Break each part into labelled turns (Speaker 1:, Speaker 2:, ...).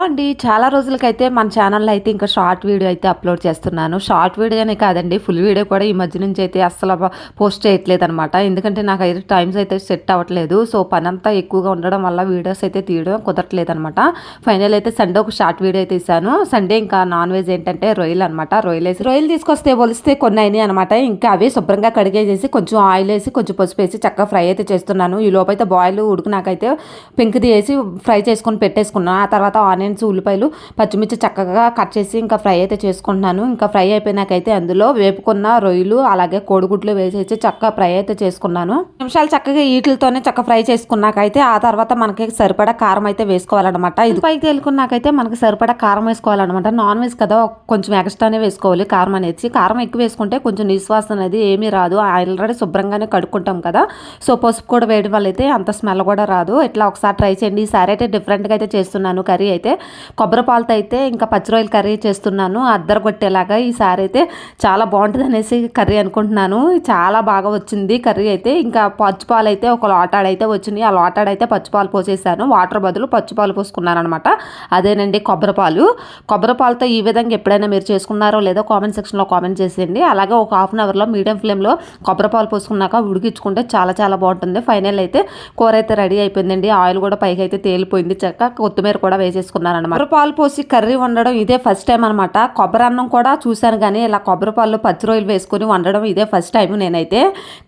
Speaker 1: అండి. చాలా రోజులకైతే మన ఛానల్‌లో అయితే ఇంకా షార్ట్ వీడియో అయితే అప్‌లోడ్ చేస్తున్నాను. షార్ట్ వీడియోనే కాదండి, ఫుల్ వీడియో కూడా ఈ మధ్య నుంచి అయితే అస్సలు పోస్ట్ చేయట్లేదనమాట. ఎందుకంటే నాకైతే టైమ్స్ అయితే సెట్ అవ్వట్లేదు. సో, పనంతా ఎక్కువగా ఉండడం వల్ల వీడియోస్ అయితే తీయడం కుదరట్లేదనమాట. ఫైనల్ అయితే సండే ఒక షార్ట్ వీడియో అయితే తీశాను. సండే ఇంకా నాన్ వెజ్ ఏంటంటే రొయ్యలనమాట. రొయ్యలు తీసుకొస్తే ఒలిస్తే కొన్ని అయినాయి అనమాట. ఇంకా అవి శుభ్రంగా కడిగేసేసి కొంచెం ఆయిల్ వేసి కొంచెం పసుపు వేసి చక్కగా ఫ్రై అయితే చేస్తున్నాను. ఈ లోపైతే బాయిల్ ఉడికినాకైతే పెంకుది వేసి ఫ్రై చేసుకొని పెట్టేసుకున్నాను. ఆ తర్వాత ఆనియన్స్, ఉల్లిపాయలు, పచ్చిమిర్చి చక్కగా కట్ చేసి ఇంకా ఫ్రై అయితే చేసుకుంటున్నాను. ఇంకా ఫ్రై అయిపోయినాకైతే అందులో వేపుకున్న రొయ్యలు అలాగే కోడిగుడ్లు వేసేసి చక్కగా ఫ్రై అయితే చేసుకున్నాను. నిమిషాలు చక్కగా వీటితోనే చక్కగా ఫ్రై చేసుకున్నాకైతే ఆ తర్వాత మనకి సరిపడా కారం అయితే వేసుకోవాలన్నమాట. ఇది పైకి తేలుకున్నాకైతే మనకి సరిపడా కారం వేసుకోవాలన్నమాట. నాన్ వెజ్ కదా, కొంచెం ఎక్స్ట్రానే వేసుకోవాలి కారం అనేది. కారం ఎక్కువ వేసుకుంటే కొంచెం నిశ్వాసన అనేది ఏమీ రాదు. ఆల్రెడీ శుభ్రంగానే కడుక్కుంటాం కదా, సో పసుపు కూడా వేయడం వల్ల అయితే అంత స్మెల్ కూడా రాదు. ఇట్లా ఒకసారి ట్రై చేయండి. ఈసారి అయితే డిఫరెంట్గా అయితే చేస్తున్నాను కర్రీ అయితే. కొబ్బరి పాలతో అయితే ఇంకా పచ్చి రొయ్యల కర్రీ చేస్తున్నాను అద్దరగొట్టేలాగా. ఈసారి అయితే చాలా బాగుంటుంది అనేసి కర్రీ అనుకుంటున్నాను. చాలా బాగా వచ్చింది కర్రీ అయితే. ఇంకా పచ్చిపాలు అయితే ఒక లోటాడైతే వచ్చినాయి. ఆ లోటాడైతే పచ్చిపాలు పోసేసాను. వాటర్ బదులు పచ్చిపాలు పోసుకున్నాను అనమాట. అదేనండి కొబ్బరి పాలతో ఈ విధంగా ఎప్పుడైనా మీరు చేసుకున్నారో లేదో కామెంట్ సెక్షన్లో కామెంట్ చేసేయండి. అలాగే ఒక హాఫ్ అన్ అవర్లో మీడియం ఫ్లేమ్లో కొబ్బరి పాలు పోసుకున్నాక ఉడికించుకుంటే చాలా చాలా బాగుంటుంది. ఫైనల్ అయితే కూర అయితే రెడీ అయిపోయిందండి. ఆయిల్ కూడా పైకి అయితే తేలిపోయింది. చక్కగా కొత్తిమీర కూడా వేసేసుకున్నాను అనమాట. కొబ్బరి పాలు పోసి కర్రీ వండడం ఇదే ఫస్ట్ టైం అనమాట. కొబ్బరి అన్నం కూడా చూశాను కానీ ఇలా కొబ్బరి పాలు పచ్చి రొయ్యలు వేసుకొని వండడం ఇదే ఫస్ట్ టైం. నేనైతే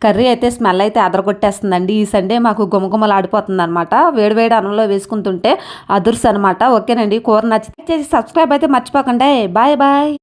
Speaker 1: కర్రీ అయితే స్మెల్ అయితే అదరగొట్టేస్తుందండి. ఈ సండే మాకు గుమగుమలాడిపోతుంది అనమాట. వేడివేడి అన్నంలో వేసుకుంటుంటే అదుర్స్ అనమాట. ఓకేనండి, కూర నచ్చితే సబ్స్క్రైబ్ అయితే మర్చిపోకండి. Bye bye.